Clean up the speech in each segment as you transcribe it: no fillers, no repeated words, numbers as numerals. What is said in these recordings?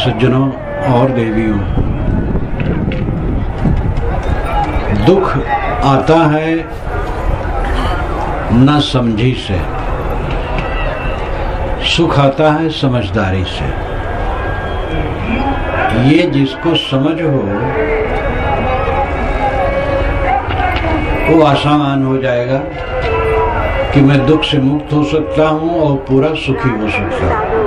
सज्जनों और देवियों, दुख आता है न समझी से, सुख आता है समझदारी से। ये जिसको समझ हो वो आसान हो जाएगा कि मैं दुख से मुक्त हो सकता हूँ और पूरा सुखी हो सकता हूँ।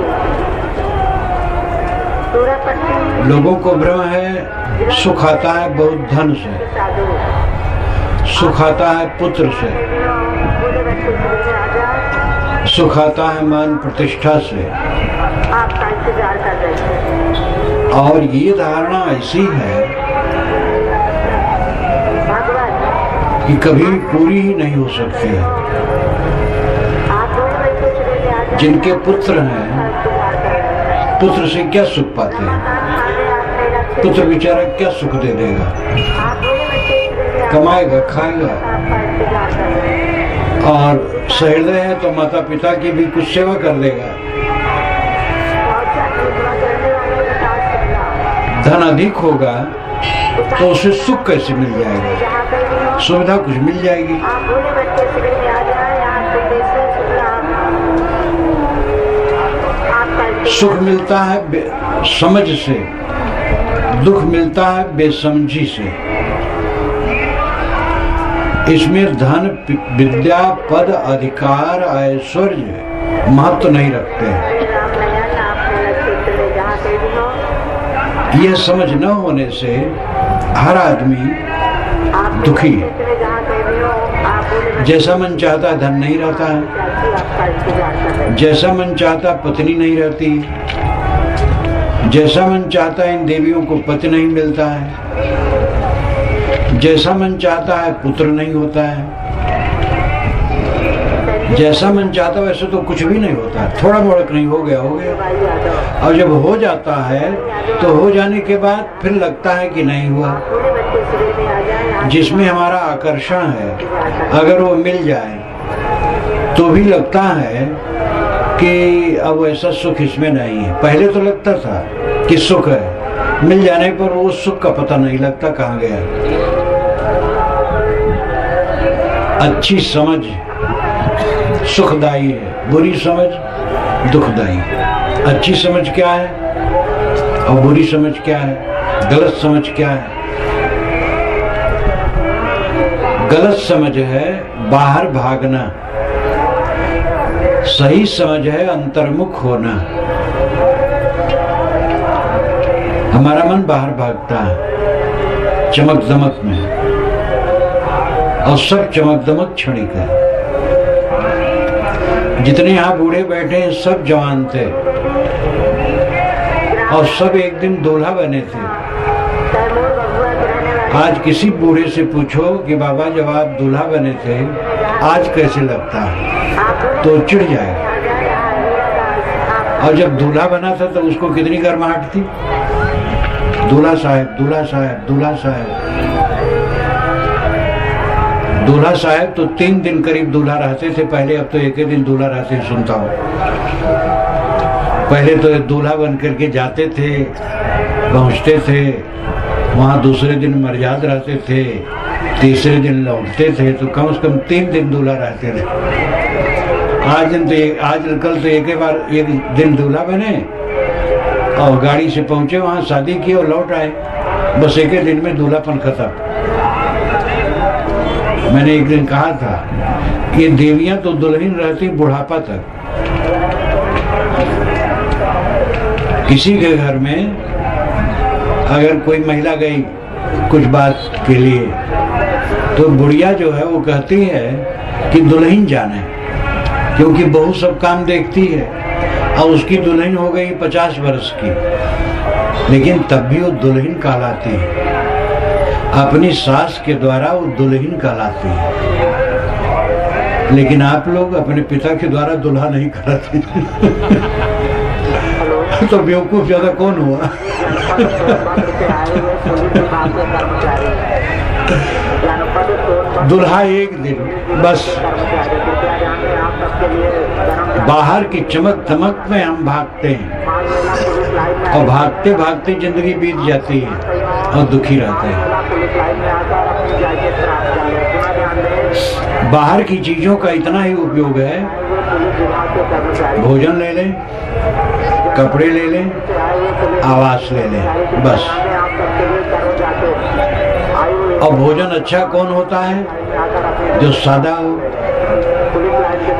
लोगों को भ्रम है सुख आता है बहुत धन से, सुख आता है पुत्र से, सुख आता है मान प्रतिष्ठा से। और ये धारणा ऐसी है कि कभी पूरी ही नहीं हो सकती है। जिनके पुत्र हैं, पुत्र से क्या सुख पाते हैं? पुत्र बेचारा क्या सुख दे देगा? कमाएगा, खाएगा, और सहृदय है तो माता पिता की भी कुछ सेवा कर देगा। धन अधिक होगा तो उसे सुख कैसे मिल जाएगा? सुविधा कुछ मिल जाएगी। सुख मिलता है समझ से, दुख मिलता है बेसमझी से। इसमें धन, विद्या, पद, अधिकार, ऐश्वर्य महत्व नहीं रखते। यह समझ न होने से हर आदमी दुखी है। जैसा मन चाहता धन नहीं रहता है, जैसा मन चाहता पत्नी नहीं रहती, जैसा मन चाहता इन देवियों को पति नहीं मिलता है, जैसा मन चाहता है पुत्र नहीं होता है, जैसा मन चाहता वैसे तो कुछ भी नहीं होता है। थोड़ा बहुत नहीं हो गया, हो गया। और जब हो जाता है तो हो जाने के बाद फिर लगता है कि नहीं हुआ। जिसमें हमारा आकर्षण है अगर वो मिल जाए तो भी लगता है कि अब ऐसा सुख इसमें नहीं है। पहले तो लगता था कि सुख है, मिल जाने पर वो सुख का पता नहीं लगता कहाँ गया। अच्छी समझ सुखदायी है, बुरी समझ दुखदायी। अच्छी समझ क्या है और बुरी समझ क्या है? गलत समझ क्या है? गलत समझ है बाहर भागना, सही समझ है अंतर्मुख होना। हमारा मन बाहर भागता है चमक दमक में, और सब चमक दमक क्षणिक है। जितने यहाँ बूढ़े बैठे हैं सब जवान थे और सब एक दिन दूल्हा बने थे। आज किसी बूढ़े से पूछो कि बाबा जब आप दूल्हा बने थे आज कैसे लगता है, तो चिढ़ जाएगा। और जब दूल्हा बना था तो उसको कितनी गर्माहट थी, दूल्हा साहब, दूल्हा साहब, दूल्हा साहब। दूल्हा साहब तो 3 दिन करीब दूल्हा रहते थे पहले, अब तो एक ही दिन दूल्हा रहते सुनता हूँ। पहले तो दूल्हा बन करके जाते थे, पहुँचते थे, वहाँ दूसरे दिन मर्याद रहते थे, तीसरे दिन लौटते थे, तो कम से कम 3 दिन दूल्हा रहते थे। आजकल तो एक दिन दूल्हा बने और गाड़ी से पहुँचे, वहाँ शादी की और लौट आए, बस एक ही दिन में दूल्हापन खत्म। मैंने एक दिन कहा था कि देवियां तो दुल्हन रहती बुढ़ापा तक। किसी के घर में अगर कोई महिला गई कुछ बात के लिए तो बुढ़िया जो है वो कहती है कि दुल्हन जाने, क्योंकि बहू सब काम देखती है और उसकी दुल्हन हो गई 50 वर्ष की, लेकिन तब भी वो दुल्हन कहलाती है। अपनी सास के द्वारा वो दुल्हन कहलाती है, लेकिन आप लोग अपने पिता के द्वारा दुल्हा नहीं कहलाते। तो बेवकूफ ज्यादा कौन हुआ? दुल्हा एक दिन बस। बाहर की चमक दमक में हम भागते हैं, और भागते भागते जिंदगी बीत जाती है और दुखी रहते हैं। बाहर की चीजों का इतना ही उपयोग है, भोजन ले लें, कपड़े ले लें, आवास ले लें, बस। और भोजन अच्छा कौन होता है? जो सादा हो।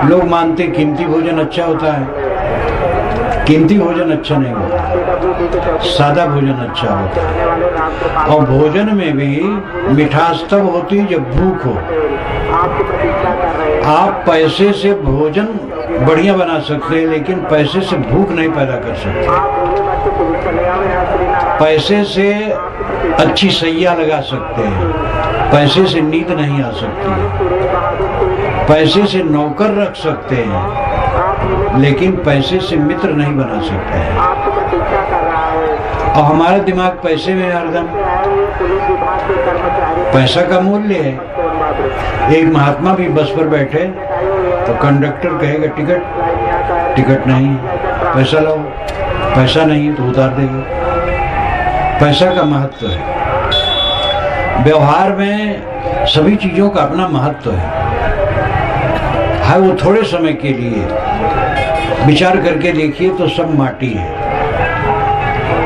लोग मानते कीमती भोजन अच्छा होता है, कीमती भोजन अच्छा नहीं होता, सादा भोजन अच्छा होता है। और भोजन में भी मिठास तब होती है जब भूख हो। आप पैसे से भोजन बढ़िया बना सकते हैं, लेकिन पैसे से भूख नहीं पैदा कर सकते। पैसे से अच्छी सैया लगा सकते हैं, पैसे से नींद नहीं आ सकती। पैसे से नौकर रख सकते हैं, लेकिन पैसे से मित्र नहीं बना सकते हैं। और हमारा दिमाग पैसे में हरदम। पैसा का मूल्य है। एक महात्मा भी बस पर बैठे तो कंडक्टर कहेगा टिकट, टिकट नहीं, पैसा लाओ, पैसा नहीं तो उतार देगा। पैसा का महत्व है। व्यवहार में सभी चीजों का अपना महत्व है वो थोड़े समय के लिए। विचार करके देखिए तो सब माटी है।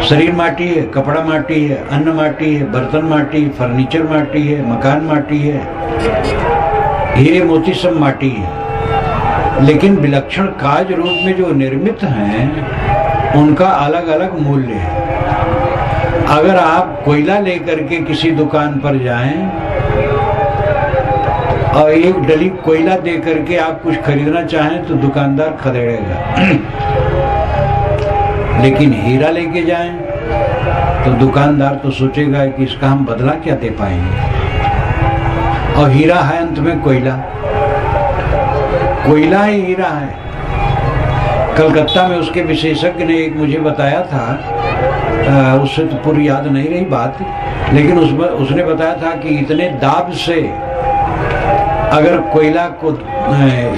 शरीर माटी है, कपड़ा माटी है, अन्न माटी है, बर्तन माटी, फर्नीचर माटी है, मकान माटी है, हीरे मोती सब माटी है। लेकिन विलक्षण काज रूप में जो निर्मित हैं उनका अलग अलग मूल्य है। अगर आप कोयला लेकर के किसी दुकान पर जाएं और एक डली कोयला दे करके आप कुछ खरीदना चाहें तो दुकानदार खदेड़ेगा। लेकिन हीरा लेके जाएं तो दुकानदार तो सोचेगा कि इसका हम बदला क्या दे पाएंगे। और हीरा है अंत में कोयला, कोयला ही हीरा है। कलकत्ता में उसके विशेषज्ञ ने एक मुझे बताया था, उससे तो पूरी याद नहीं रही बात, लेकिन उसने बताया था कि इतने दाब से अगर कोयला को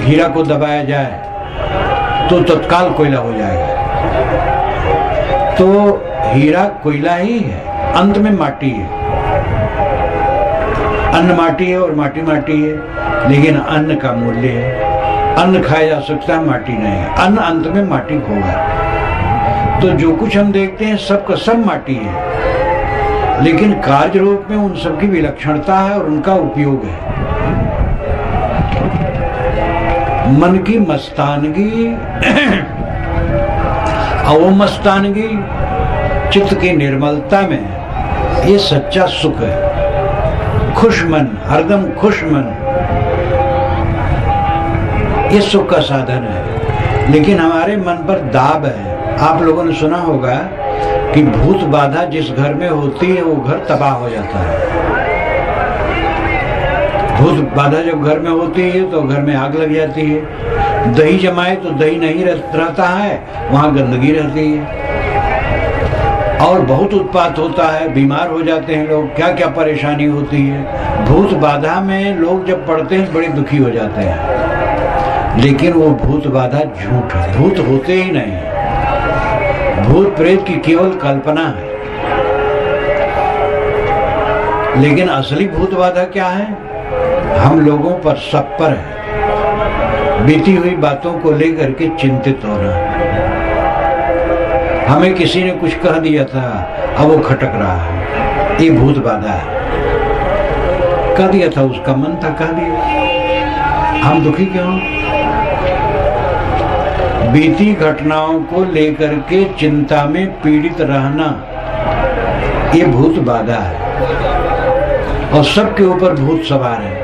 हीरा को दबाया जाए तो तत्काल कोयला हो जाएगा। तो हीरा कोयला ही है, अंत में माटी है। अन्न माटी है और माटी माटी है, लेकिन अन्न का मूल्य है। अन्न खाया जा सकता है, माटी नहीं है। अन्न अंत में माटी होगा। तो जो कुछ हम देखते हैं सबका सब माटी है, लेकिन कार्य रूप में उन सबकी विलक्षणता है और उनका उपयोग है। मन की मस्तानगी अवमस्तानगी, चित्त की निर्मलता में ये सच्चा सुख है। खुश मन, हरदम खुश मन, ये सुख का साधन है। लेकिन हमारे मन पर दाब है। आप लोगों ने सुना होगा कि भूत बाधा जिस घर में होती है वो घर तबाह हो जाता है। भूत बाधा जब घर में होती है तो घर में आग लग जाती है। दही जमाए तो दही नहीं रहता है, वहां गंदगी रहती है और बहुत उत्पात होता है, बीमार हो जाते हैं लोग, क्या क्या परेशानी होती है। भूत बाधा में लोग जब पड़ते हैं बड़े दुखी हो जाते हैं। लेकिन वो भूत बाधा झूठ है, भूत होते ही नहीं। भूत प्रेत की केवल कल्पना है। लेकिन असली भूत बाधा क्या है? हम लोगों पर, सब पर है। बीती हुई बातों को लेकर के चिंतित हो रहा है। हमें किसी ने कुछ कह दिया था, अब वो खटक रहा है, ये भूत बाधा है। कह दिया था, उसका मन था, कह दिया। हम दुखी क्यों? बीती घटनाओं को लेकर के चिंता में पीड़ित रहना, ये भूत बाधा है। और सबके ऊपर भूत सवार है।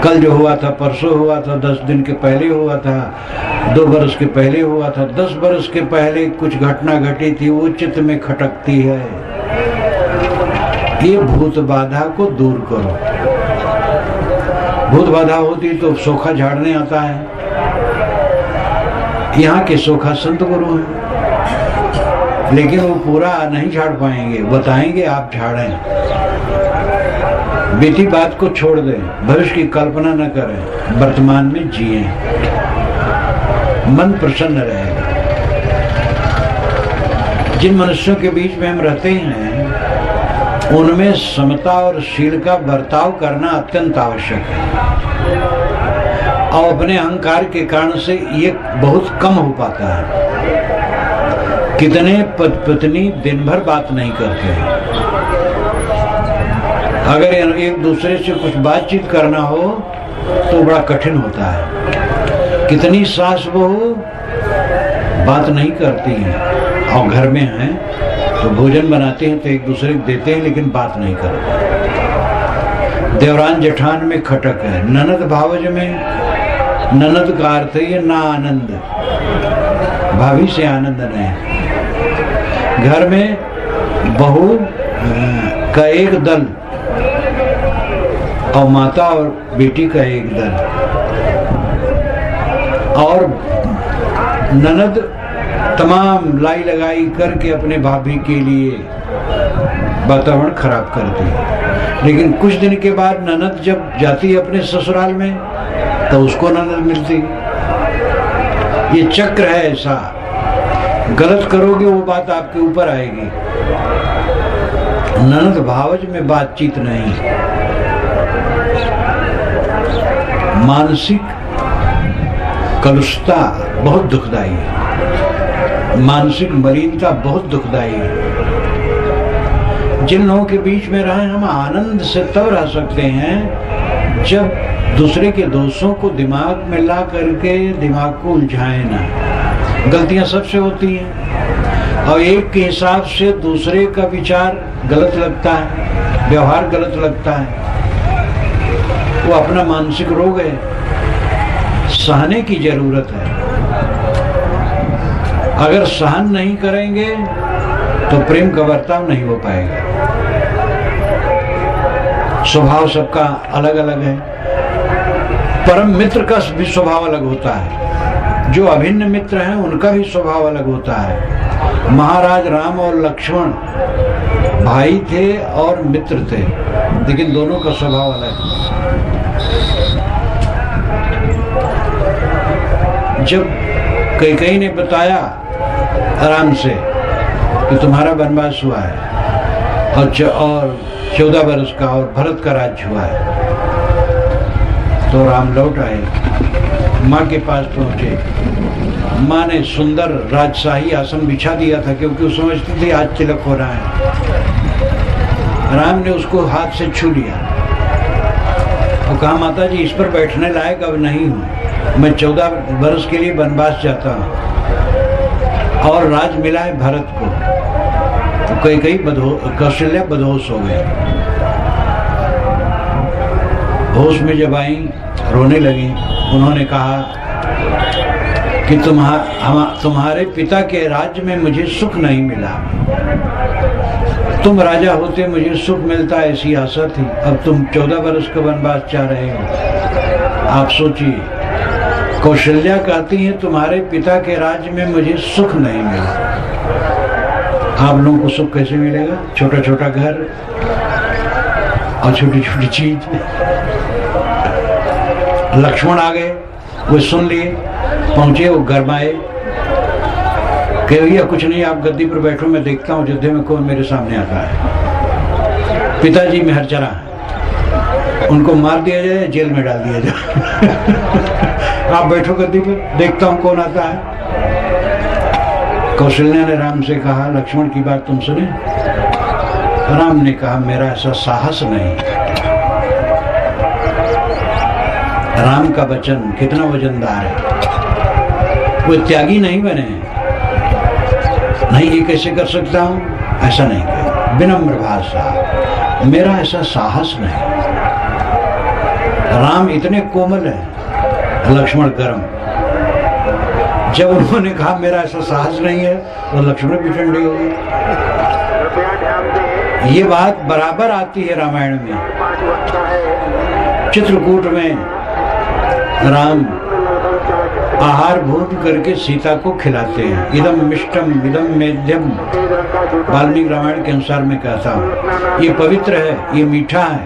कल जो हुआ था, परसों हुआ था, 10 दिन के पहले हुआ था, 2 बरस के पहले हुआ था, 10 बरस के पहले कुछ घटना घटी थी, वो चित्त में खटकती है। ये भूत बाधा को दूर करो। भूत बाधा होती तो सोखा झाड़ने आता है। यहाँ के सोखा संत गुरु हैं, लेकिन वो पूरा नहीं झाड़ पाएंगे, बताएंगे आप झाड़ें। बीती बात को छोड़ दें, भविष्य की कल्पना न करें, वर्तमान में जिएं, मन प्रसन्न रहेगा। जिन मनुष्यों के बीच में हम रहते हैं उनमें समता और शील का बर्ताव करना अत्यंत आवश्यक है, और अपने अहंकार के कारण से ये बहुत कम हो पाता है। कितने पत्नी दिन भर बात नहीं करते हैं। अगर एक दूसरे से कुछ बातचीत करना हो तो बड़ा कठिन होता है। कितनी सास बहू बात नहीं करती हैं, और घर में हैं तो भोजन बनाते हैं तो एक दूसरे को देते हैं, लेकिन बात नहीं करते। देवरान जेठान में खटक है, ननद भावज में ननद का अर्थ है ना आनंद, भाभी से आनंद नहीं। घर में बहू का एक दल और माता और बेटी का एक दल, और ननद तमाम लाई लगाई करके अपने भाभी के लिए वातावरण खराब करती है। लेकिन कुछ दिन के बाद ननद जब जाती है अपने ससुराल में तो उसको ननद मिलती। ये चक्र है ऐसा, गलत करोगे वो बात आपके ऊपर आएगी। ननद भावज में बातचीत नहीं। मानसिक कलुषता बहुत दुखदाई है, मानसिक मलिनता बहुत दुखदाई है। जिन लोगों के बीच में रहें हम आनंद से तब रह सकते हैं जब दूसरे के दोषों को दिमाग में ला करके दिमाग को उलझाएं ना। गलतियां सबसे होती हैं, और एक के हिसाब से दूसरे का विचार गलत लगता है, व्यवहार गलत लगता है। वो अपना मानसिक रोग है, सहने की जरूरत है। अगर सहन नहीं करेंगे तो प्रेम का बर्ताव नहीं हो पाएगा। स्वभाव सबका अलग अलग है। परम मित्र का भी स्वभाव अलग होता है, जो अभिन्न मित्र हैं उनका भी स्वभाव अलग होता है। महाराज राम और लक्ष्मण भाई थे और मित्र थे, लेकिन दोनों का स्वभाव अलग है। जब कैकेयी ने बताया राम से कि तुम्हारा वनवास हुआ है और 14 वर्ष का और भरत का राज्य हुआ है, तो राम लौट आए, माँ के पास पहुंचे। माँ ने सुंदर राजशाही आसन बिछा दिया था, क्योंकि वो समझती थी आज तिलक हो रहा है। राम ने उसको हाथ से छू लिया और कहा, माता जी इस पर बैठने लायक अब नहीं हूँ, मैं 14 वर्ष के लिए वनवास जाता हूँ और राज मिला है भरत को। तो कई कौशल्या बदहोश हो गए। होश में जब आई रोने लगी। उन्होंने कहा कि तुम्हारे पिता के राज्य में मुझे सुख नहीं मिला, तुम राजा होते मुझे सुख मिलता ऐसी आशा थी, अब तुम 14 वर्ष का वनवास चाह रहे हो। आप सोचिए, कौशल्या कहती है तुम्हारे पिता के राज्य में मुझे सुख नहीं मिला। आप लोगों को सुख कैसे मिलेगा? छोटा छोटा घर और छोटी छोटी चीज। लक्ष्मण आ गए, वो सुन लिए, पहुंचे, वो गरमाए, कह भैया कुछ नहीं, आप गद्दी पर बैठो, मैं देखता हूँ युद्ध में कौन मेरे सामने आता है। पिताजी मेहरचरा है, उनको मार दिया जाए, जेल में डाल दिया जाए। आप बैठो गद्दी पर, देखता हूँ कौन आता है। कौशल्या ने राम से कहा, लक्ष्मण की बात तुम सुने? राम ने कहा, मेरा ऐसा साहस नहीं। राम का वचन कितना वजनदार है। वो त्यागी नहीं बने, नहीं ये कैसे कर सकता हूँ, ऐसा नहीं कहे, विनम्र भाषा, मेरा ऐसा साहस नहीं। राम इतने कोमल है, लक्ष्मण गरम। जब उन्होंने कहा मेरा ऐसा साहस नहीं है, तो लक्ष्मण भी ठंडी हो गई। ये बात बराबर आती है रामायण में। चित्रकूट में राम आहार भून करके सीता को खिलाते हैं। इदम मिष्टम इदम मेध्यम, वाल्मीकि रामायण के अनुसार मैं कहता हूँ, ये पवित्र है, ये मीठा है।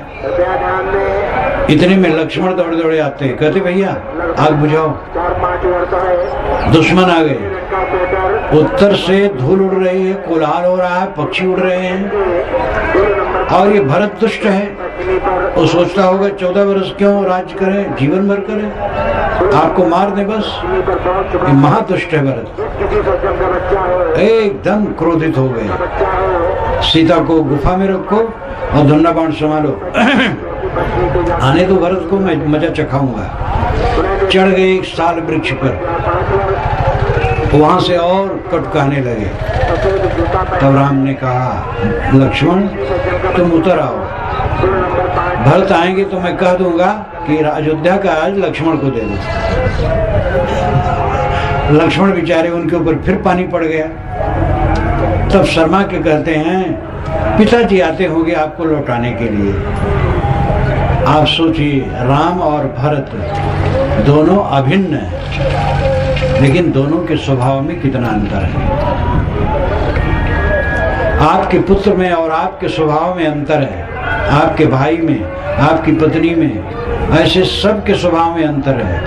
इतने में लक्ष्मण दौड़े दौड़े आते हैं, कहते भैया आग बुझाओ। दुश्मन आ गए, उत्तर से धूल उड़ रही है, कोलाहल हो रहा है, पक्षी उड़ रहे हैं और ये भरत दुष्ट है। वो सोचता होगा 14 वर्ष क्यों राज्य करें, जीवन भर करें, आपको मार दे बस। ये महादुष्ट है भरत। एकदम क्रोधित हो गए, सीता को गुफा में रखो और धनुष बाण संभालो, आने दो भरत को, मैं मजा चखाऊंगा। चढ़ गए एक साल वृक्ष पर, वहां से और कट कहने लगे। तब राम ने कहा लक्ष्मण तुम उतर आओ, भरत आएंगे तो मैं कह दूंगा कि अयोध्या का आज लक्ष्मण को दे दो। लक्ष्मण बेचारे उनके ऊपर फिर पानी पड़ गया। तब शर्मा के कहते हैं पिताजी आते होंगे आपको लौटाने के लिए। आप सोचिए, राम और भरत दोनों अभिन्न हैं, लेकिन दोनों के स्वभाव में कितना अंतर है। आपके पुत्र में और आपके स्वभाव में अंतर है, आपके भाई में, आपकी पत्नी में, ऐसे सबके स्वभाव में अंतर है,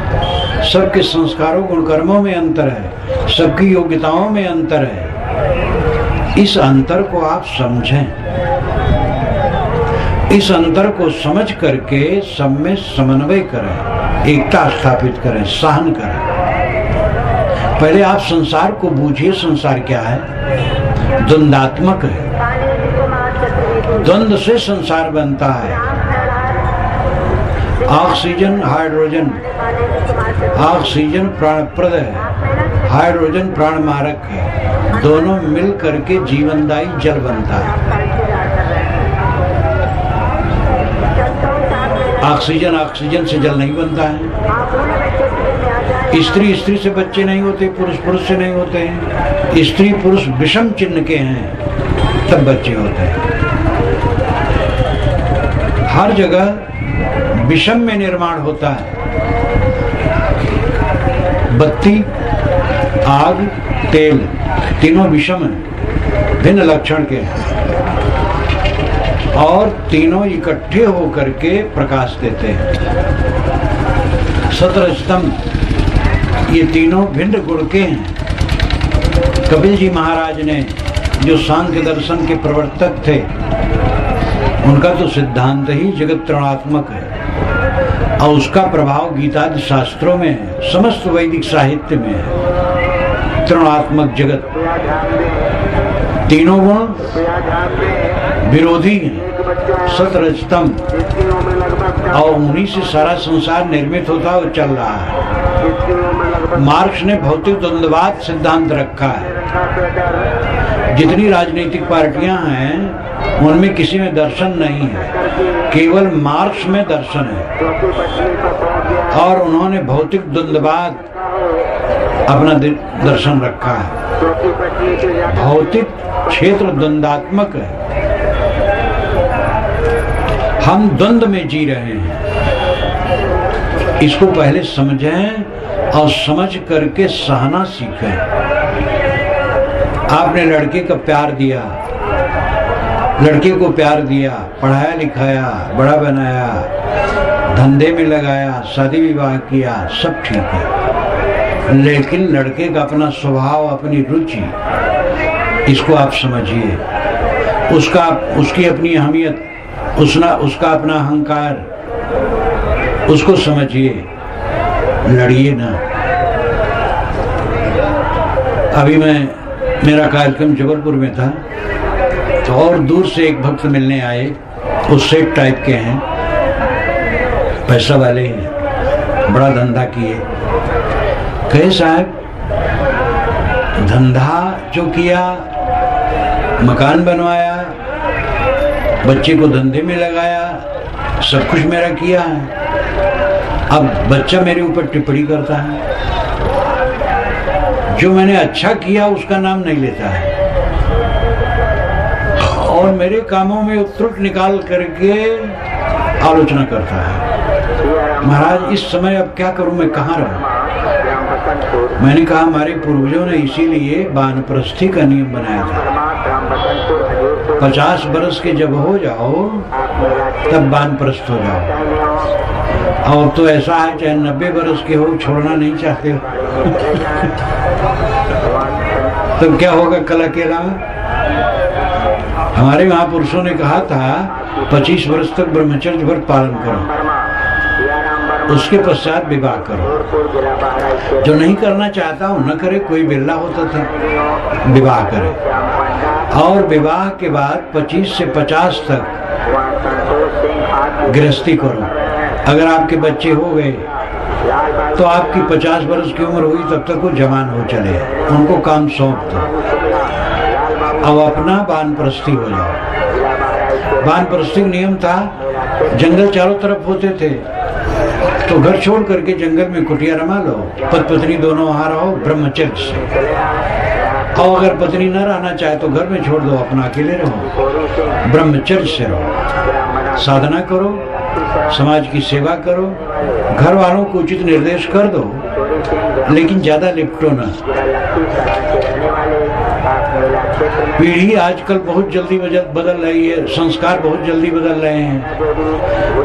सबके संस्कारों गुणकर्मों में अंतर है, सबकी योग्यताओं में अंतर है। इस अंतर को आप समझें, इस अंतर को समझ करके सब में समन्वय करें, एकता स्थापित करें, सहन करें। पहले आप संसार को बूझिए, संसार क्या है? द्वंद्वात्मक है, द्वंद्व से संसार बनता है। ऑक्सीजन हाइड्रोजन, ऑक्सीजन प्राणप्रद है, हाइड्रोजन प्राण मारक है, दोनों मिल करके जीवनदायी जल बनता है। ऑक्सीजन ऑक्सीजन से जल नहीं बनता है, स्त्री स्त्री से बच्चे नहीं होते, पुरुष पुरुष से नहीं होते हैं, स्त्री पुरुष विषम चिन्ह के हैं तब बच्चे होते हैं। हर जगह विषम में निर्माण होता है। बत्ती, आग, तेल तीनों विषम हैं, भिन्न लक्षण के हैं और तीनों इकट्ठे होकर के प्रकाश देते हैं। सतरजतम, ये तीनों भिन्न गुण के हैं। कपिल जी महाराज ने, जो सांख्य दर्शन के प्रवर्तक थे, उनका तो सिद्धांत ही जगत त्रिगुणात्मक है और उसका प्रभाव गीतादि शास्त्रों में है, समस्त वैदिक साहित्य में है। त्रिगुणात्मक जगत, तीनों गुण विरोधी हैं, सतरजतम, और उन्हीं से सारा संसार निर्मित होता और चल रहा है। मार्क्स ने भौतिक द्वंद्ववाद सिद्धांत रखा है। जितनी राजनीतिक पार्टियां हैं उनमें किसी में दर्शन नहीं है, केवल मार्क्स में दर्शन है और उन्होंने भौतिक द्वंद्ववाद अपना दर्शन रखा है। भौतिक क्षेत्र द्वंद्वात्मक है, हम द्वंद्व में जी रहे हैं। इसको पहले समझें और समझ करके सहना सीखें। आपने लड़के का प्यार दिया, लड़के को प्यार दिया, पढ़ाया लिखाया, बड़ा बनाया, धंधे में लगाया, शादी विवाह किया, सब ठीक है, लेकिन लड़के का अपना स्वभाव, अपनी रुचि, इसको आप समझिए। उसकी अपनी अहमियत, उसका अपना अहंकार, उसको समझिए, लड़िए ना। अभी मेरा कार्यक्रम जबलपुर में था तो और दूर से एक भक्त मिलने आए, वो सेठ टाइप के हैं, पैसा वाले हैं, बड़ा धंधा किए। कहे साहब धंधा जो किया, मकान बनवाया, बच्चे को धंधे में लगाया, सब कुछ मेरा किया है, अब बच्चा मेरे ऊपर टिप्पणी करता है, जो मैंने अच्छा किया उसका नाम नहीं लेता है और मेरे कामों में त्रुट निकाल करके आलोचना करता है। महाराज इस समय अब क्या करूं, मैं कहाँ रहूं? मैंने कहा हमारे पूर्वजों ने इसीलिए वानप्रस्थी का नियम बनाया था। 50 बरस के जब हो जाओ तब वानप्रस्थ हो जाओ। और तो ऐसा है चाहे 90 बरस के हो, छोड़ना नहीं चाहते हो। तो क्या होगा कल अकेला में? हमारे महापुरुषों ने कहा था 25 वर्ष तक ब्रह्मचर्य व्रत पालन करो, उसके पश्चात विवाह करो। जो नहीं करना चाहता वो न करे, कोई बिल्ला होता था विवाह करे। और विवाह के बाद 25 से 50 तक गृहस्थी करो। अगर आपके बच्चे हो गए तो आपकी 50 वर्ष की उम्र हुई तब तक वो जवान हो चले, उनको काम सौंप दो। अब अपना वानप्रस्थी हो जाओ। वानप्रस्थी नियम था, जंगल चारों तरफ होते थे, तो घर छोड़ करके जंगल में कुटिया रमा लो, पति पत्नी दोनों वहां रहो ब्रह्मचर्य से। और अगर पत्नी न रहना चाहे तो घर में छोड़ दो, अपना अकेले रहो, ब्रह्मचर्य से रहो। साधना करो, समाज की सेवा करो, घर वालों को उचित निर्देश कर दो, लेकिन ज्यादा लिपटो न। पीढ़ी आजकल बहुत जल्दी बदल रही है, संस्कार बहुत जल्दी बदल रहे हैं।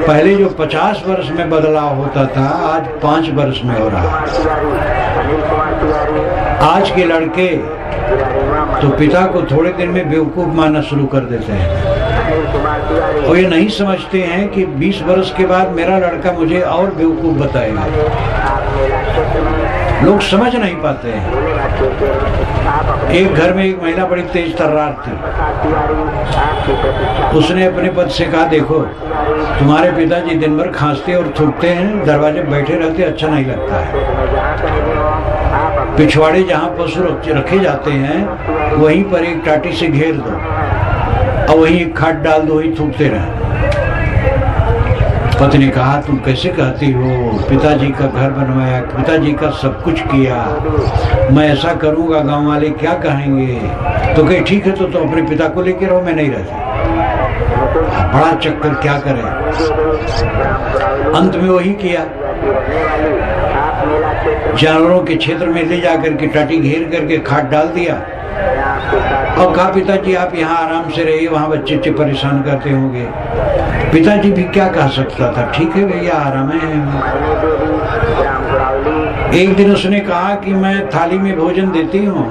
पहले जो 50 वर्ष में बदलाव होता था, आज 5 वर्ष में हो रहा है। आज के लड़के तो पिता को थोड़े दिन में बेवकूफ मानना शुरू कर देते हैं, और ये नहीं समझते हैं कि 20 वर्ष के बाद मेरा लड़का मुझे और बेवकूफ बताएगा। लोग समझ नहीं पाते हैं। एक घर में एक महिला बड़ी तेज तर्रार थी। उसने अपने पति से कहा, देखो तुम्हारे पिताजी दिन भर खांसते और थूकते हैं, दरवाजे बैठे रहते, अच्छा नहीं लगता है। पिछवाड़े जहाँ पशु रखे जाते हैं वहीं पर एक टाटी से घेर दो और वहीं एक खाट डाल दो, वहीं थूकते रहे। पति ने कहा, तुम कैसे कहती हो, पिताजी का घर बनवाया, पिताजी का सब कुछ किया, मैं ऐसा करूंगा गांव वाले क्या कहेंगे? तो कहे ठीक है, तो तुम अपने पिता को लेके रहो, मैं नहीं रहती। बड़ा चक्कर, क्या करें। अंत में वही किया, जानवरों के क्षेत्र में ले जाकर के टाटी घेर करके खाट डाल दिया और कहा, पिताजी आप यहाँ आराम से रहिए, वहाँ बच्चे परेशान करते होंगे। पिताजी भी क्या कह सकता था, ठीक है भैया आराम है। एक दिन उसने कहा कि मैं थाली में भोजन देती हूँ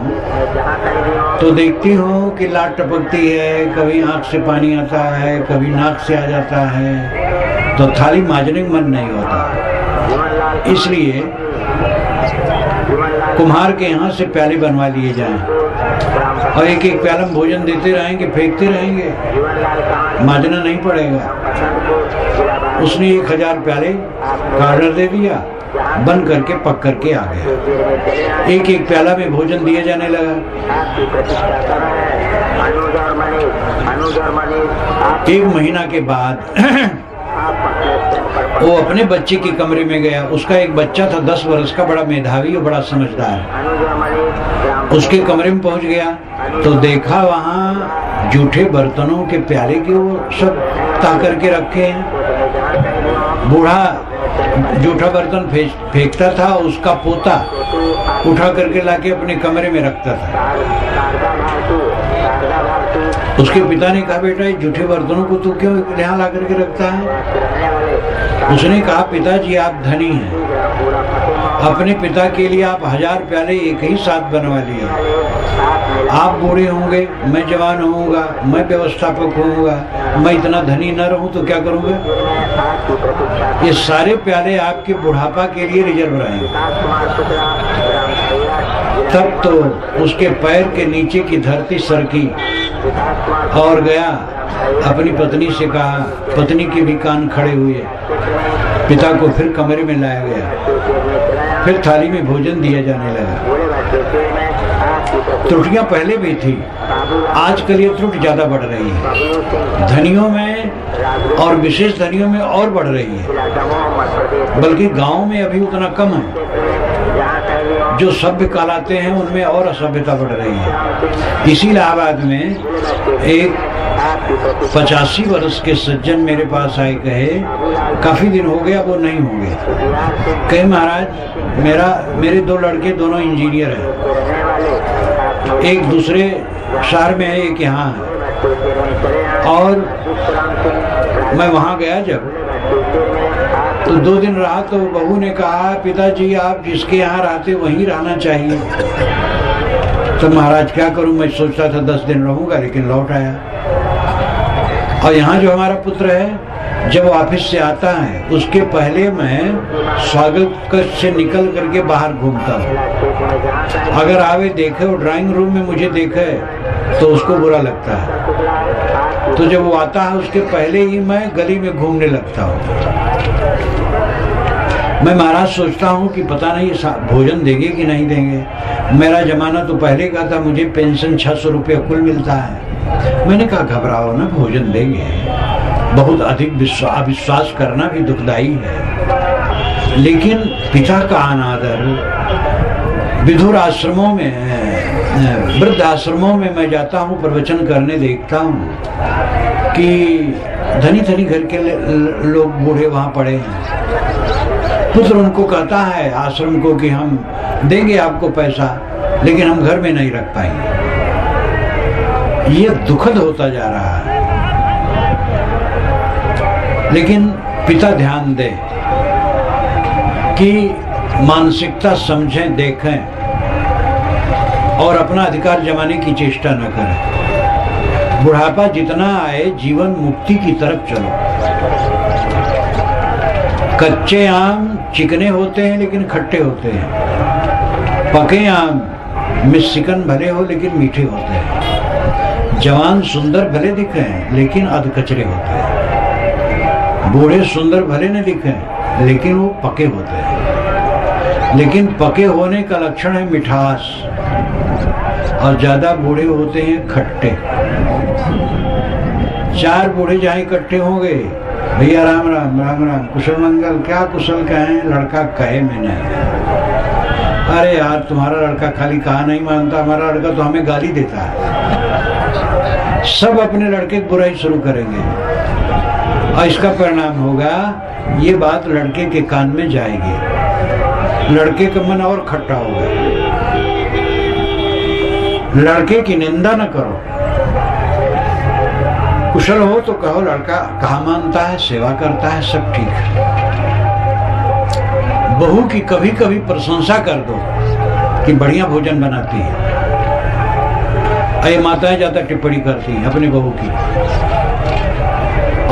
तो देखती हूँ कि लाट टपकती है, कभी आंख से पानी आता है, कभी नाक से आ जाता है, तो थाली मांजने का मन नहीं होता। इसलिए कुम्हार के यहाँ से प्याले बनवा लिए जाएं और एक एक प्याला में भोजन देते रहेंगे, फेंकते रहेंगे, मांजना नहीं पड़ेगा। उसने 1000 प्याले का ऑर्डर दे दिया, बन करके पक करके आ गया। एक एक प्याला में भोजन दिया जाने लगा। एक महीना के बाद वो अपने बच्चे के कमरे में गया। उसका एक बच्चा था 10 वर्ष का, बड़ा मेधावी और बड़ा समझदार। उसके कमरे में पहुंच गया तो देखा वहां जूठे बर्तनों के प्याले के वो सब ता करके रखे हैं। बूढ़ा जूठा बर्तन फेंकता था, उसका पोता उठा करके लाके अपने कमरे में रखता था। उसके पिता ने कहा, बेटा ये जूठे बर्तनों को तू क्यों यहाँ ला करके रखता है? उसने कहा, पिताजी आप धनी हैं, अपने पिता के लिए आप 1000 प्याले एक ही साथ बनवा लिए। आप बूढ़े होंगे, मैं जवान होऊंगा, मैं व्यवस्थापक होऊंगा, मैं इतना धनी न रहूं तो क्या करूंगा? ये सारे प्याले आपके बुढ़ापा के लिए रिजर्व रहेंगे। तब तो उसके पैर के नीचे की धरती सरकी और गया। अपनी पत्नी से कहा, पत्नी के भी कान खड़े हुए। पिता को फिर कमरे में लाया गया, फिर थाली में भोजन दिया जाने लगा। त्रुटियां पहले भी थी, आजकल ये त्रुटि ज्यादा बढ़ रही है। धनियों में और विशेष धनियों में और बढ़ रही है, बल्कि गांव में अभी उतना कम है। जो सभ्य कहलाते हैं उनमें और असभ्यता बढ़ रही है। इसी इलाहाबाद में एक 85 वर्ष के सज्जन मेरे पास आए, कहे काफी दिन हो गया वो नहीं होंगे। कहे महाराज मेरे 2 लड़के दोनों इंजीनियर हैं, एक दूसरे शहर में है, एक यहाँ है। और मैं वहाँ गया जब तो 2 दिन रहा तो बहू ने कहा, पिताजी आप जिसके यहाँ रहते वहीं रहना चाहिए। तो महाराज क्या करूं, मैं सोचता था 10 दिन रहूंगा, लेकिन लौट आया। और यहाँ जो हमारा पुत्र है, जब ऑफिस से आता है उसके पहले मैं स्वागत से निकल करके बाहर घूमता हूँ। अगर आवे देखे और ड्राइंग रूम में मुझे देखे तो उसको बुरा लगता है। तो जब वो आता है उसके पहले ही मैं गली में घूमने लगता हूँ। मैं महाराज सोचता हूँ कि पता नहीं भोजन देंगे कि नहीं देंगे। मेरा जमाना तो पहले का था, मुझे पेंशन 600 रुपया कुल मिलता है। मैंने कहा घबराओ ना, भोजन देंगे। बहुत अधिक अविश्वास करना भी दुखदाई है, लेकिन पिता का अनादर। विधुर आश्रमों में, वृद्ध आश्रमों में मैं जाता हूँ, प्रवचन करने देखता हूँ कि धनी धनी घर के लोग बूढ़े वहाँ पड़े हैं। पुत्र उनको कहता है आश्रम को कि हम देंगे आपको पैसा, लेकिन हम घर में नहीं रख पाएंगे। ये दुखद होता जा रहा है। लेकिन पिता ध्यान दे कि मानसिकता समझें, देखें और अपना अधिकार जमाने की चेष्टा न करें। बुढ़ापा जितना आए जीवन मुक्ति की तरफ चलो। कच्चे आम चिकने होते हैं लेकिन खट्टे होते हैं। पके आम में सिकन भले हो लेकिन मीठे होते हैं। जवान सुंदर भले दिखे लेकिन अधकचरे होते हैं। बूढ़े सुंदर भले न दिखे लेकिन वो पके होते हैं। लेकिन पके होने का लक्षण है मिठास, और ज्यादा बूढ़े होते हैं खट्टे। 4 बूढ़े जहाँ इकट्ठे होंगे, भैया राम राम राम राम, कुशल मंगल, क्या कुशल कहें? लड़का कहे मैंने, अरे यार तुम्हारा लड़का खाली कहा नहीं मानता, हमारा लड़का तो हमें गाली देता है। सब अपने लड़के की बुराई शुरू करेंगे और इसका परिणाम होगा ये बात लड़के के कान में जाएगी। लड़के का मन और खट्टा होगा। लड़के की निंदा न करो। कुशल हो तो कहो लड़का कहा मानता है, सेवा करता है, सब ठीक है। बहू की कभी कभी प्रशंसा कर दो कि बढ़िया भोजन बनाती है। अरे माताएं ज्यादा टिप्पणी करती हैं अपनी बहू की,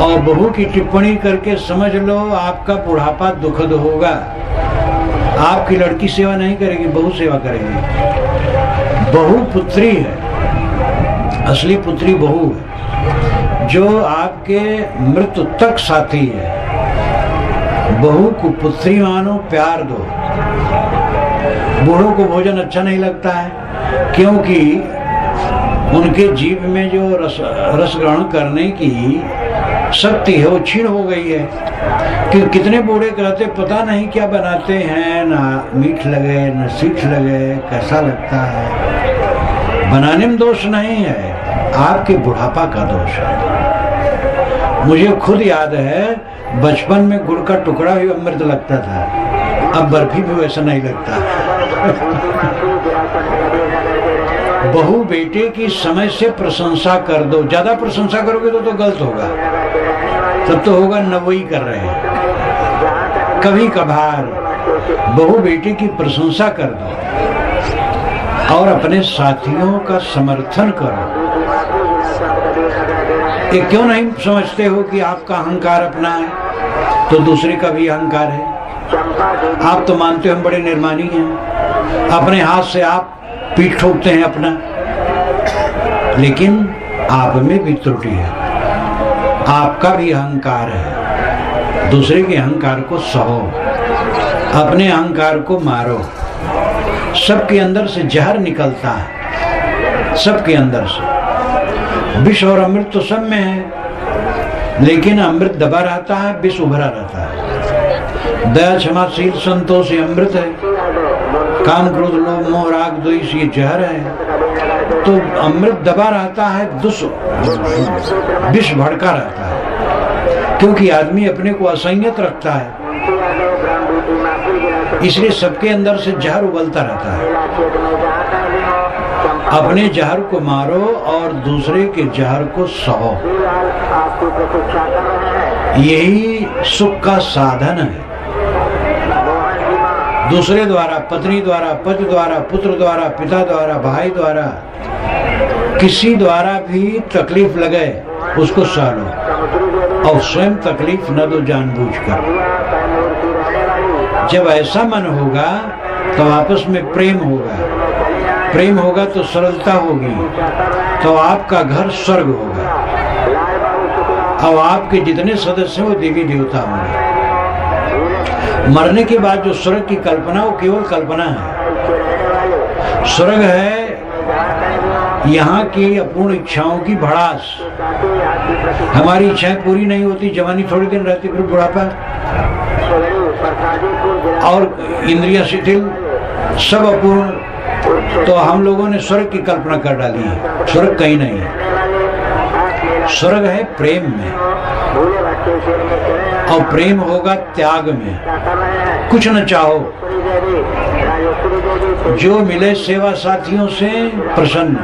और बहू की टिप्पणी करके समझ लो आपका बुढ़ापा दुखद होगा। आपकी लड़की सेवा नहीं करेगी, बहू सेवा करेगी। बहू पुत्री है, असली पुत्री बहू है, जो आपके मृत्यु तक साथी है। बहू को पुत्री मानो, प्यार दो। बूढ़ों को भोजन अच्छा नहीं लगता है क्योंकि उनके जीभ में जो रस ग्रहण करने की शक्ति है वो क्षीण हो गई है। कि कितने बूढ़े कहते पता नहीं क्या बनाते हैं, ना मीठ लगे ना सीठ लगे, कैसा लगता है। बनाने में दोष नहीं है, आपके बुढ़ापा का दोष है। मुझे खुद याद है बचपन में गुड़ का टुकड़ा भी अमृत लगता था, अब बर्फी भी वैसा नहीं लगता। बहू बेटे की समय से प्रशंसा कर दो। ज्यादा प्रशंसा करोगे तो गलत होगा, तब तो होगा नवई कर रहे हैं। कभी कभार बहू बेटे की प्रशंसा कर दो और अपने साथियों का समर्थन करो। ये क्यों नहीं समझते हो कि आपका अहंकार अपना है तो दूसरे का भी अहंकार है। आप तो मानते हो हम बड़े निर्माणी हैं, अपने हाथ से आप पीठ ठोकते हैं अपना, लेकिन आप में भी त्रुटि है। आपका भी अहंकार है। दूसरे के अहंकार को सहो, अपने अहंकार को मारो। सबके अंदर से जहर निकलता है, सबके अंदर से। विष और अमृत तो सब में है, लेकिन अमृत दबा रहता है, विष उभरा रहता है। दया क्षमाशील संतोष ये अमृत है, काम क्रोध लोभ मोह राग द्वेष ये जहर है। तो अमृत दबा रहता है, विष भड़का रहता है, क्योंकि आदमी अपने को असंयत रखता है, इसलिए सबके अंदर से जहर उबलता रहता है। अपने जहर को मारो और दूसरे के जहर को सहो, यही सुख का साधन है। दूसरे द्वारा, पत्नी द्वारा, पति द्वारा, पुत्र द्वारा, पिता द्वारा, भाई द्वारा, किसी द्वारा भी तकलीफ लगे उसको सह लो और स्वयं तकलीफ न दो जानबूझकर। जब ऐसा मन होगा तो आपस में प्रेम होगा, प्रेम होगा तो सरलता होगी, तो आपका घर स्वर्ग होगा और आपके जितने सदस्य हैं वो देवी देवता होंगे। मरने के बाद जो स्वर्ग की कल्पना वो केवल कल्पना है। स्वर्ग है यहाँ की अपूर्ण इच्छाओं की भड़ास। हमारी इच्छाएं पूरी नहीं होती, जवानी थोड़ी दिन रहती, फिर बुढ़ापा और इंद्रियां शिथिल, सब अपूर्ण। तो हम लोगों ने स्वर्ग की कल्पना कर डाली है। स्वर्ग कहीं नहीं है, स्वर्ग है प्रेम में, और प्रेम होगा त्याग में। कुछ न चाहो, जो मिले सेवा साथियों से प्रसन्न,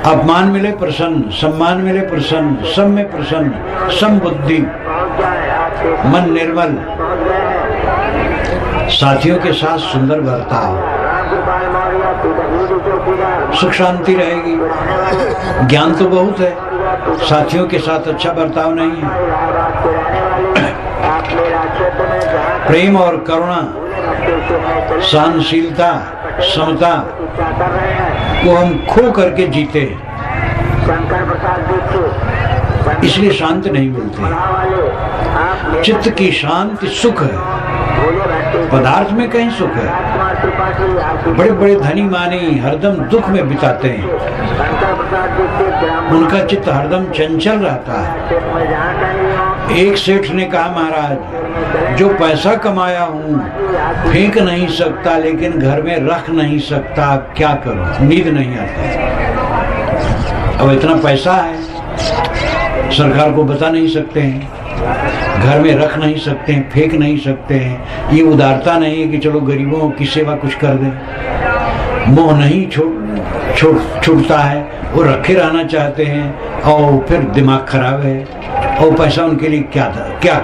अपमान मिले प्रसन्न, सम्मान मिले प्रसन्न, सब में प्रसन्न, समबुद्धि, मन निर्मल, साथियों के साथ सुंदर बर्ताव, सुख शांति रहेगी। ज्ञान तो बहुत है, साथियों के साथ अच्छा बर्ताव नहीं है। प्रेम और करुणा, सहनशीलता, समता को हम खो करके जीते, इसलिए शांत नहीं मिलते। चित्त की शांति सुख है, पदार्थ में कहीं सुख है। बड़े बड़े धनी मानी हरदम दुख में बिताते हैं, उनका चित्त हरदम चंचल रहता है। एक सेठ ने कहा, महाराज जो पैसा कमाया हूँ फेंक नहीं सकता, लेकिन घर में रख नहीं सकता, क्या करूं, नींद नहीं आती। अब इतना पैसा है, सरकार को बता नहीं सकते हैं, घर में रख नहीं सकते हैं, फेंक नहीं सकते हैं। ये उदारता नहीं है कि चलो गरीबों की सेवा कुछ कर दें। मोह नहीं छूटता है, वो रखे रहना चाहते हैं और फिर दिमाग खराब है और पैसा उनके लिए क्या कर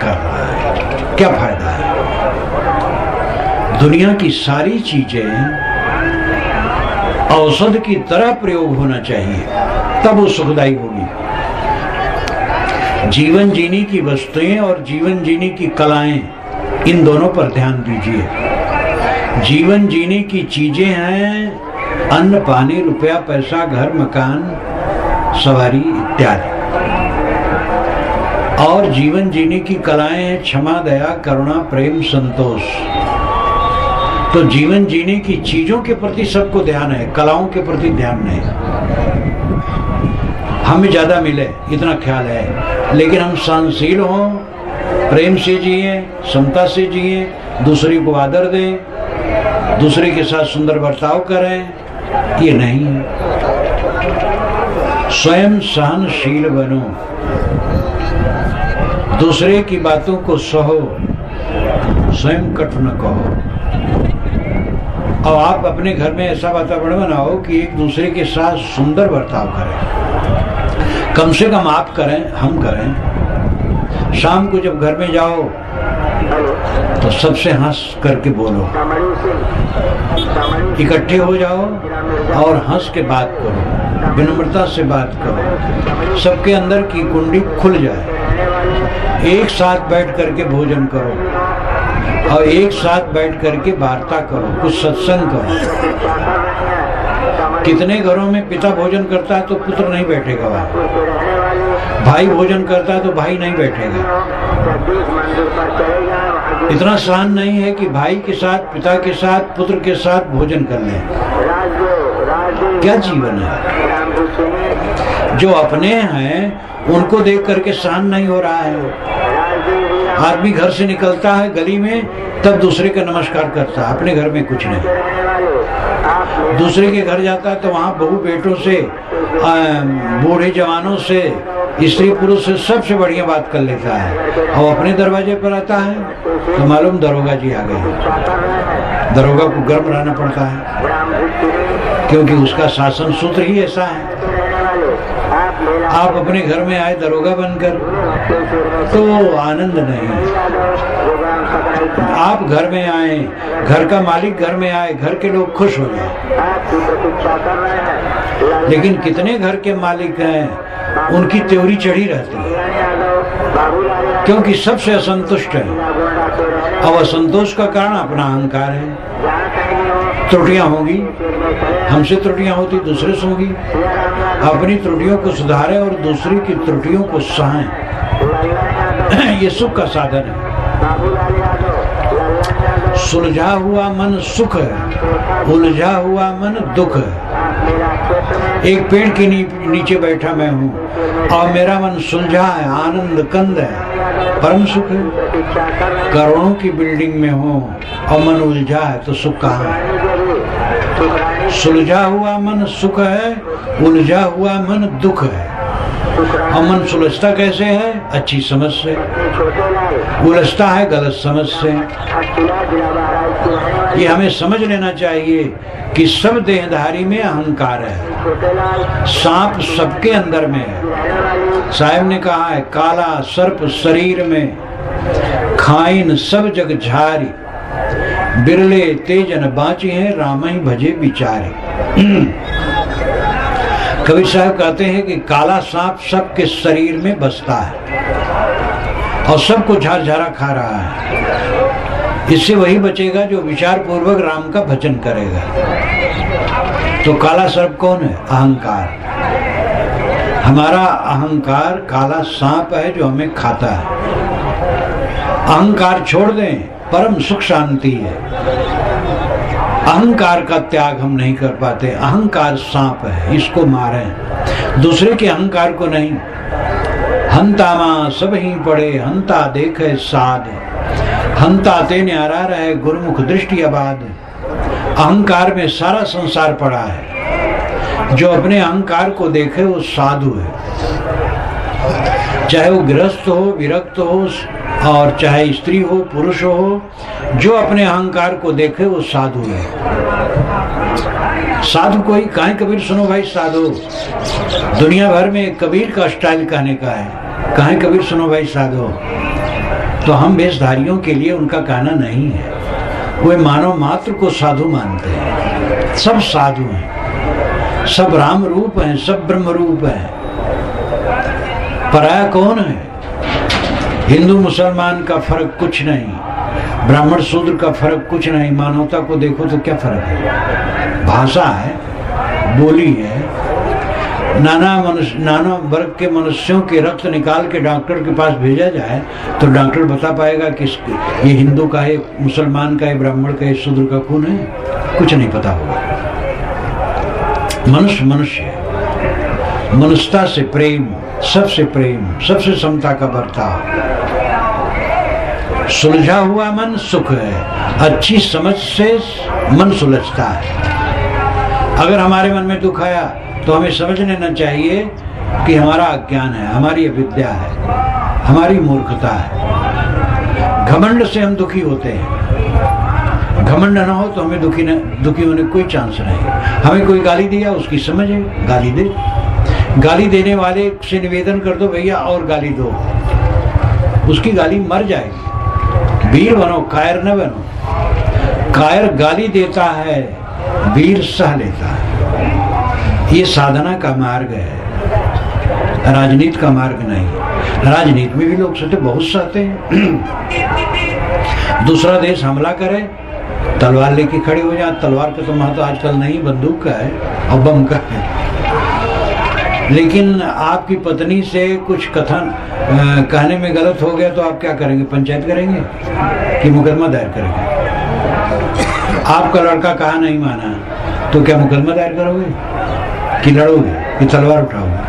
रहा है, क्या फायदा है। दुनिया की सारी चीजें औषध की तरह प्रयोग होना चाहिए, तब वो सुखदायी होगी। जीवन जीने की वस्तुएं और जीवन जीने की कलाएं, इन दोनों पर ध्यान दीजिए। जीवन जीने की चीजें हैं अन्न, पानी, रुपया, पैसा, घर, मकान, सवारी इत्यादि, और जीवन जीने की कलाएं हैं क्षमा, दया, करुणा, प्रेम, संतोष। तो जीवन जीने की चीजों के प्रति सबको ध्यान है, कलाओं के प्रति ध्यान नहीं। हमें ज्यादा मिले इतना ख्याल है, लेकिन हम सहनशील हों, प्रेम से जिए, समता से जिए, दूसरे को आदर दें, दूसरे के साथ सुंदर बर्ताव करें, ये नहीं है। स्वयं सहनशील बनो, दूसरे की बातों को सहो, स्वयं कट न कहो। और आप अपने घर में ऐसा वातावरण बनाओ कि एक दूसरे के साथ सुंदर बर्ताव करें, कम से कम आप करें, हम करें। शाम को जब घर में जाओ तो सबसे हंस करके बोलो, इकट्ठे हो जाओ और हंस के बात करो, विनम्रता से बात करो, सबके अंदर की कुंडी खुल जाए। एक साथ बैठ करके भोजन करो और एक साथ बैठ करके वार्ता करो, कुछ सत्संग करो। कितने घरों में पिता भोजन करता है तो पुत्र नहीं बैठेगा वहाँ, भाई भोजन करता है तो भाई नहीं बैठेगा। इतना सहन नहीं है कि भाई के साथ, पिता के साथ, पुत्र के साथ भोजन कर लें। क्या जीवन है? जो अपने हैं उनको देख करके सहन नहीं हो रहा है। आदमी घर से निकलता है गली में तब दूसरे का नमस्कार करता है, अपने घर में कुछ नहीं। दूसरे के घर जाता है तो वहाँ बहू बेटों से, बूढ़े जवानों से, स्त्री पुरुष से सबसे बढ़िया बात कर लेता है। और अपने दरवाजे पर आता है तो मालूम दरोगा जी आ गए। दरोगा को गर्म रहना पड़ता है क्योंकि उसका शासन सूत्र ही ऐसा है। आप अपने घर में आए दरोगा बनकर तो आनंद नहीं, आप घर में आए, घर का मालिक घर में आए, घर के लोग खुश हो जाए। लेकिन कितने घर के मालिक हैं उनकी त्योरी चढ़ी रहती है, क्योंकि सबसे असंतुष्ट है। अब असंतोष का कारण अपना अहंकार है। त्रुटियां होंगी, हमसे त्रुटियां होती दूसरे से होगी। अपनी त्रुटियों को सुधारें और दूसरी की त्रुटियों को सहें, ये सुख का साधन है। सुलझा हुआ मन सुख है, उलझा हुआ मन दुख है। एक पेड़ के नीचे बैठा मैं हूँ और मेरा मन सुलझा है, आनंद कंद है, परम सुख है। करोड़ों की बिल्डिंग में हूँ और मन उलझा है तो सुख कहाँ है? सुलझा हुआ मन सुख है, उलझा हुआ मन दुख है। और मन सुलझता कैसे है? अच्छी समझ से। उलझता है गलत समझ से। ये हमें समझ लेना चाहिए कि सब देहधारी में अहंकार है। सांप सबके अंदर में है। साहब ने कहा है, काला सर्प शरीर में, खाइन सब जग झारी, बिरले तेजन बाची है, राम ही भजे बिचारे। कबीर साहब कहते हैं कि काला सांप सबके शरीर में बसता है और सबको झरझरा खा रहा है। इससे वही बचेगा जो विचार पूर्वक राम का भजन करेगा। तो काला सर्प कौन है? अहंकार। हमारा अहंकार काला सांप है जो हमें खाता है। अहंकार छोड़ दें, परम सुख शांति है। अहंकार का त्याग हम नहीं कर पाते। अहंकार सांप है, इसको मारें, दूसरे के अहंकार को नहीं। हंता मां सब ही पड़े, हंता देखे साध, हंता ते न्यारा रहे, गुरुमुख दृष्टि आबाद। अहंकार में सारा संसार पड़ा है। जो अपने अहंकार को देखे वो साधु है। चाहे वो गृहस्थ हो, विरक्त हो, और चाहे स्त्री हो, पुरुष हो, जो अपने अहंकार को देखे वो साधु है। साधु कोई काहे कबीर सुनो भाई साधु। दुनिया भर में कबीर का स्टाइल कहने का है, काहे कबीर सुनो भाई साधु। तो हम वेशधारियों के लिए उनका कहना नहीं है। वे मानव मात्र को साधु मानते हैं। सब साधु हैं, सब राम रूप हैं, सब ब्रह्म रूप हैं। पराया कौन है? हिंदू मुसलमान का फर्क कुछ नहीं, ब्राह्मण शूद्र का फर्क कुछ नहीं। मानवता को देखो तो क्या फर्क है? भाषा है, बोली है। नाना वर्ग के मनुष्यों के रक्त निकाल के डॉक्टर के पास भेजा जाए तो डॉक्टर बता पाएगा कि ये हिंदू का है, मुसलमान का है, ब्राह्मण का है, शूद्र का खून है? कुछ नहीं पता होगा। मनुष्य मनुष्य है। मनुष्यता से प्रेम, सबसे समता का बर्ताव। सुलझा हुआ मन सुख है। अच्छी समझ से मन सुलझता है। अगर हमारे मन में दुख आया तो हमें समझ लेना चाहिए कि हमारा अज्ञान है, हमारी अविद्या है, हमारी मूर्खता है। घमंड से हम दुखी होते हैं। घमंड ना हो तो हमें दुखी होने कोई चांस नहीं। हमें कोई गाली दिया, उसकी समझ है, गाली दे। गाली देने वाले से निवेदन कर दो, भैया और गाली दो, उसकी गाली मर जाएगी। वीर बनो, कायर न बनो। कायर गाली देता है, वीर सह लेता है। ये साधना का मार्ग है, राजनीति का मार्ग नहीं। राजनीति में भी लोग सोचते बहुत सहते हैं। दूसरा देश हमला करे, तलवार लेके खड़े हो जाए। तलवार का तो महत्व आजकल नहीं, बंदूक का है और बम का है। लेकिन आपकी पत्नी से कुछ कथन कहने में गलत हो गया तो आप क्या करेंगे? पंचायत करेंगे कि मुकदमा दायर करेंगे? आपका लड़का कहा नहीं माना तो क्या मुकदमा दायर करोगे कि लड़ोगे कि तलवार उठाओगे?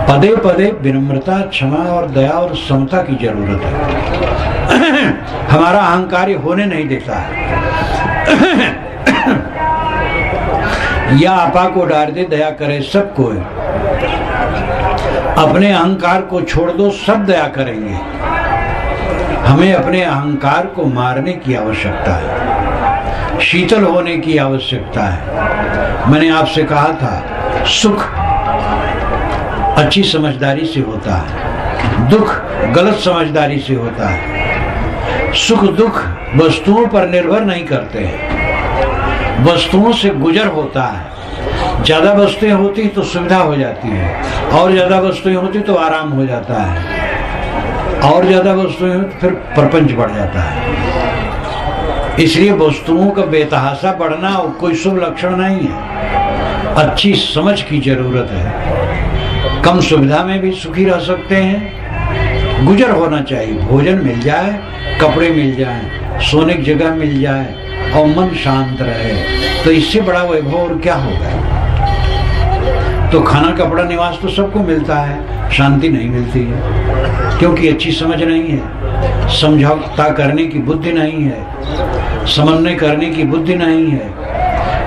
पदे पदे विनम्रता, क्षमा और दया और समता की जरूरत है। हमारा अहंकार होने नहीं देता है। या आपा को डार दे, दया करे सबको। अपने अहंकार को छोड़ दो, सब दया करेंगे। हमें अपने अहंकार को मारने की आवश्यकता है, शीतल होने की आवश्यकता है। मैंने आपसे कहा था, सुख अच्छी समझदारी से होता है, दुख गलत समझदारी से होता है। सुख दुख वस्तुओं पर निर्भर नहीं करते हैं, वस्तुओं से गुजर होता है। ज्यादा वस्तुएं होती तो सुविधा हो जाती है, और ज्यादा वस्तुएं होती तो आराम हो जाता है, और ज्यादा वस्तुएं होती तो फिर प्रपंच बढ़ जाता है। इसलिए वस्तुओं का बेतहाशा बढ़ना कोई शुभ लक्षण नहीं है, अच्छी समझ की जरूरत है। कम सुविधा में भी सुखी रह सकते हैं, गुजर होना चाहिए, भोजन मिल जाए, कपड़े मिल जाएं, सोने की जगह मिल जाए और मन शांत रहे, तो इससे बड़ा वैभव और क्या होगा। तो खाना कपड़ा निवास तो सबको मिलता है, शांति नहीं मिलती है, क्योंकि अच्छी समझ नहीं है, समझौता करने की बुद्धि नहीं है, समन्वय करने की बुद्धि नहीं है,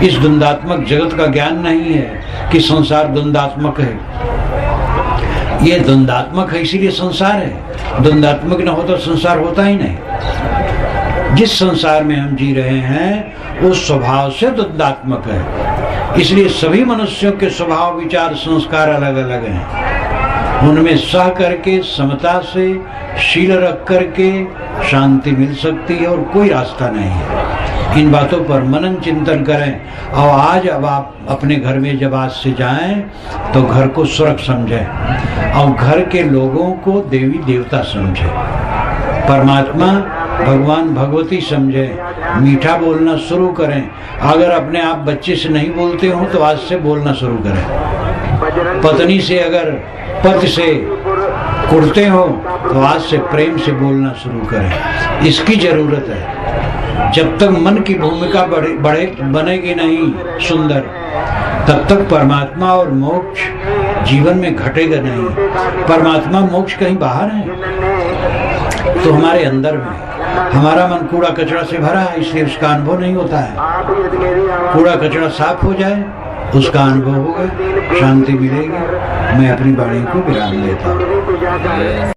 इस द्वंद्वात्मक जगत का ज्ञान नहीं है कि संसार द्वंद्वात्मक है। ये द्वंद्वात्मक है इसीलिए संसार है, द्वंद्वात्मक न हो तो संसार होता ही नहीं। जिस संसार में हम जी रहे हैं वो स्वभाव से द्वंद्वात्मक है, इसलिए सभी मनुष्यों के स्वभाव विचार संस्कार अलग अलग हैं। उनमें सह करके समता से शील रख करके शांति मिल सकती है और कोई रास्ता नहीं है। इन बातों पर मनन चिंतन करें और आज अब आप अपने घर में जब आज से जाएं तो घर को स्वर्ग समझें और घर के लोगों को देवी देवता समझें, परमात्मा भगवान भगवती समझें, मीठा बोलना शुरू करें। अगर अपने आप बच्चे से नहीं बोलते हो तो आज से बोलना शुरू करें। पत्नी से अगर पति से कुड़ते हो तो आज से प्रेम से बोलना शुरू करें, इसकी जरूरत है। जब तक मन की भूमिका बनेगी नहीं सुंदर, तब तक परमात्मा और मोक्ष जीवन में घटेगा नहीं। परमात्मा मोक्ष कहीं बाहर है तो हमारे अंदर में। हमारा मन कूड़ा कचरा से भरा है, इसलिए उसका अनुभव नहीं होता है। कूड़ा कचरा साफ हो जाए, उसका अनुभव होगा, शांति मिलेगी। मैं अपनी वाणी को विराम देता हूँ।